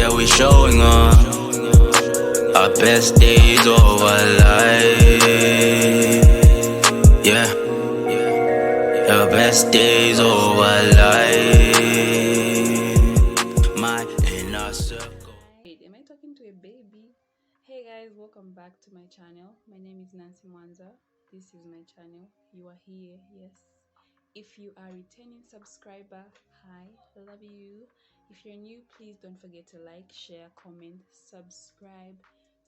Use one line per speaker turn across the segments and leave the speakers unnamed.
Yeah, we showing on our best days of our life. Yeah, the best days of our life. My inner circle.
Wait, am I talking to a baby? Hey guys, welcome back to my channel. My name is Nancy Mwanza. This is my channel. You are here, yes. If you are a returning subscriber, hi, love you. If you're new, please don't forget to like, share, comment, subscribe.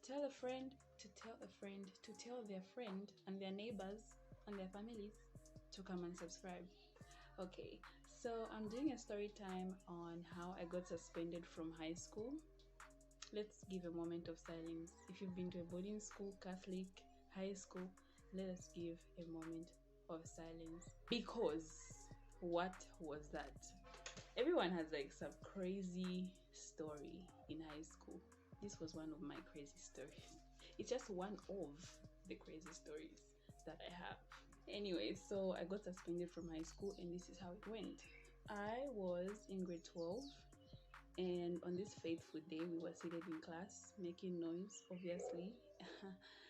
Tell a friend to tell a friend to tell their friend and their neighbors and their families to come and subscribe. Okay, so I'm doing a story time on how I got suspended from high school. Let's give a moment of silence. If you've been to a boarding school, Catholic, high school, let us give a moment of silence. Because what was that? Everyone has like some crazy story in high school. This was one of my crazy stories. It's just one of the crazy stories that I have. Anyway, so I got suspended from high school, and this is how it went. I was in grade 12, and on this fateful day, we were seated in class making noise, obviously.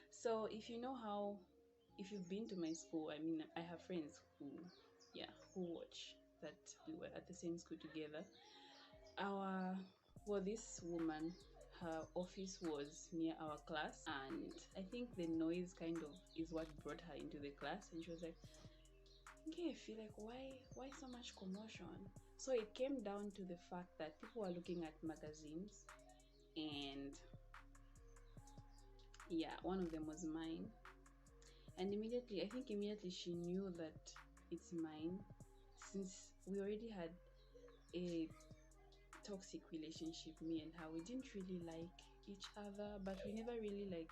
So, if you've been to my school, I mean, I have friends who watch that we were at the same school together. Our, well, this woman, her office was near our class, and I think the noise kind of is what brought her into the class. And she was like, okay, I feel like why so much commotion? So it came down to the fact that people were looking at magazines, and yeah, one of them was mine. And immediately she knew that it's mine, since we already had a toxic relationship, me and her. We didn't really like each other, but we never really like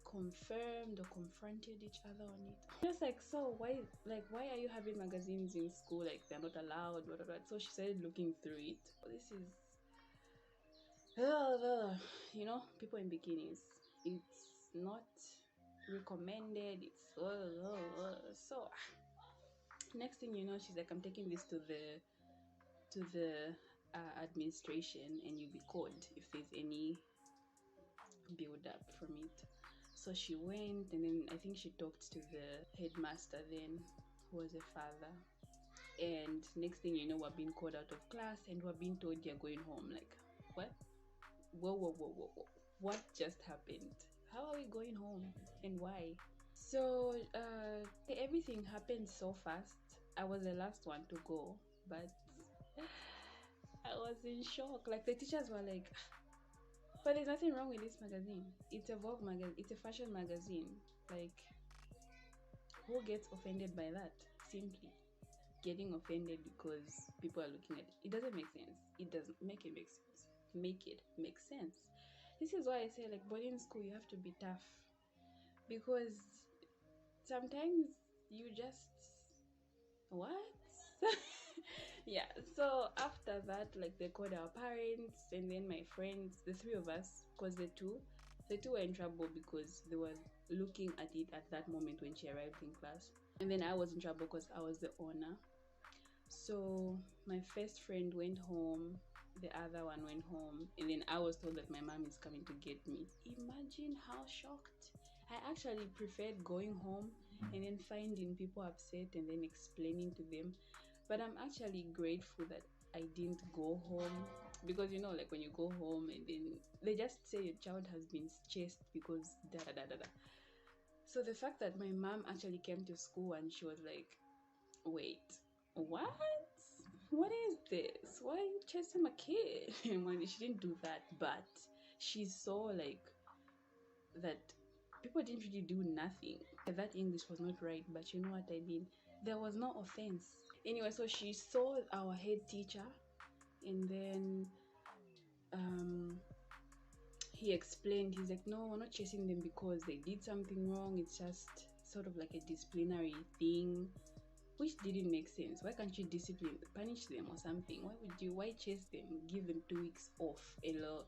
confirmed or confronted each other on it. Just like, so why are you having magazines in school? Like, they're not allowed, blah, blah, blah. So she started looking through it. This is people in bikinis. It's not recommended. It's so next thing you know, she's like, I'm taking this to the administration, and you'll be called if there's any build up from it. So she went, and then I think she talked to the headmaster then, who was a father. And next thing you know, we're being called out of class, and we're being told you're going home. Like, what? Whoa. What just happened? How are we going home, and why? So everything happened so fast. I was the last one to go, but I was in shock. Like, the teachers were like, but there's nothing wrong with this magazine. It's a Vogue magazine. It's a fashion magazine. Like, who gets offended by that? Simply getting offended because people are looking at it. It doesn't make sense. It doesn't make it make sense. Make it make sense. This is why I say, like, boarding school, you have to be tough, because sometimes you just what? Yeah. So after that, like, they called our parents, and then my friends, the three of us, because the two were in trouble because they were looking at it at that moment when she arrived in class, and then I was in trouble because I was the owner. So my first friend went home, the other one went home, and then I was told that my mom is coming to get me. Imagine how shocked. I actually preferred going home and then finding people upset and then explaining to them. But I'm actually grateful that I didn't go home, because like, when you go home and then they just say your child has been chased because da da da da da. So the fact that my mom actually came to school and she was like, wait, what? What is this? Why are you chasing my kid? And she didn't do that, but she saw, like, that people didn't really do nothing. That English was not right, but you know what I mean? There was no offense. Anyway, so she saw our head teacher, and then he explained. He's like, no, we're not chasing them because they did something wrong. It's just sort of like a disciplinary thing, which didn't make sense. Why can't you punish them or something? Why chase them? Give them 2 weeks off,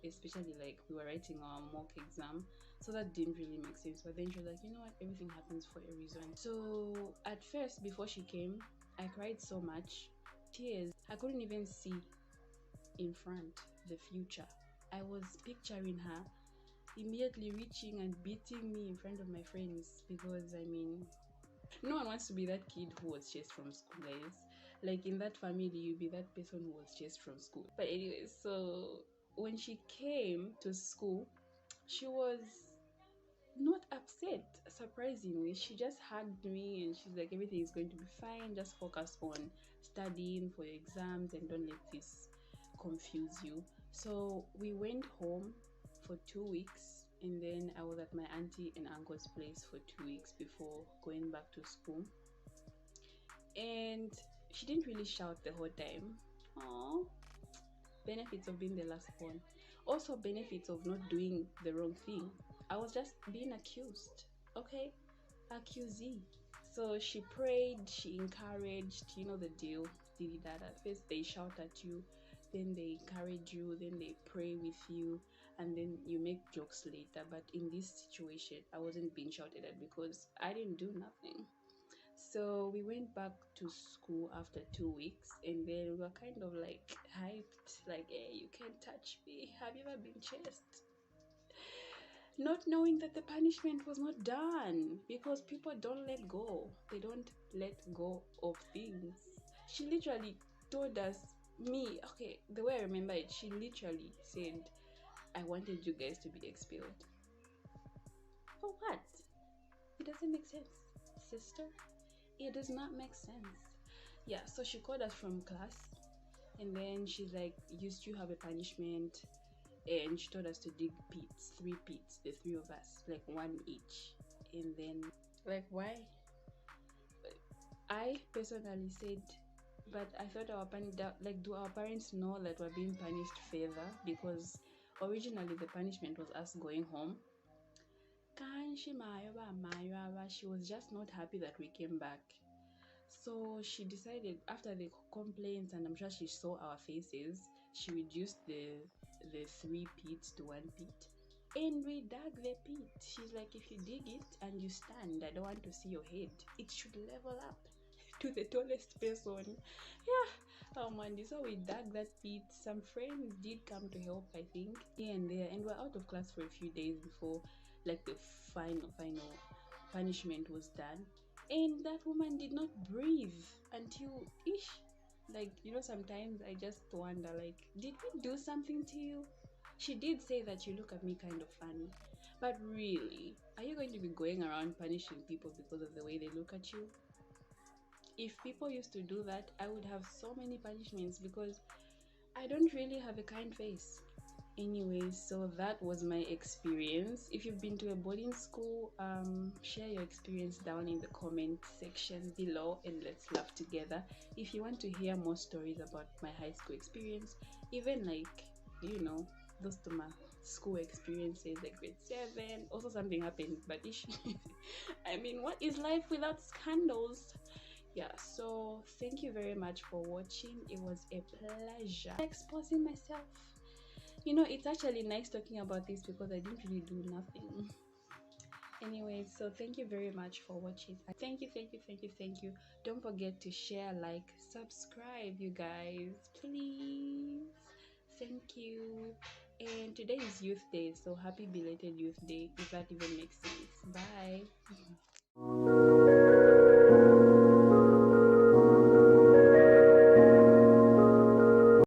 especially like we were writing our mock exam. So that didn't really make sense. But then she was like, you know what? Everything happens for a reason. So at first, before she came, I cried so much. Tears. I couldn't even see in front the future. I was picturing her immediately reaching and beating me in front of my friends, because I mean, no one wants to be that kid who was chased from school, guys. Like in that family, you be that person who was chased from school. But anyway, so when she came to school, she was not upset. Surprisingly, she just hugged me and she's like, everything is going to be fine, just focus on studying for your exams and don't let this confuse you. So we went home for 2 weeks, and then I was at my auntie and uncle's place for 2 weeks before going back to school. And she didn't really shout the whole time. Aww. Benefits of being the last born. Also benefits of not doing the wrong thing. I was just being accused. Okay? Accusee. So she prayed, she encouraged, you know the deal. Did that. At first they shout at you, then they encourage you, then they pray with you, and then you make jokes later. But in this situation, I wasn't being shouted at because I didn't do nothing. So we went back to school after 2 weeks, and then we were kind of like hyped, like, hey, you can't touch me. Have you ever been chased? Not knowing that the punishment was not done, because people don't let go. They don't let go of things. She literally told us, me, okay, the way I remember it, she literally said, I wanted you guys to be expelled. For what? It doesn't make sense, sister. It does not make sense. Yeah, so she called us from class, and then she's like, you still have a punishment. And she told us to dig pits, 3 pits, the three of us, like one each. And then, like, why? I personally said, but I thought our parents, like, do our parents know that we're being punished further? Because originally the punishment was us going home. She was just not happy that we came back. So she decided, after the complaints, and I'm sure she saw our faces, she reduced the 3 pits to 1 pit. And we dug the pit. She's like, if you dig it and you stand, I don't want to see your head. It should level up to the tallest person. Yeah. Oh man, so we dug that pit. Some friends did come to help, I think, here and there, and we're out of class for a few days before, like, the final punishment was done. And that woman did not breathe until ish. Like, sometimes I just wonder, like, did we do something to you? She did say that you look at me kind of funny. But really, are you going to be going around punishing people because of the way they look at you? If people used to do that, I would have so many punishments because I don't really have a kind face. Anyways, so that was my experience. If you've been to a boarding school, share your experience down in the comment section below, and let's laugh together. If you want to hear more stories about my high school experience, even like, those to my school experiences, like grade 7, also something happened, but I mean, what is life without scandals? Yeah, so thank you very much for watching. It was a pleasure exposing myself. It's actually nice talking about this because I didn't really do nothing. Anyway, so thank you very much for watching. Thank you. Don't forget to share, like, subscribe, you guys, please. Thank you. And today is Youth Day, so happy belated Youth Day, if that even makes sense. Bye.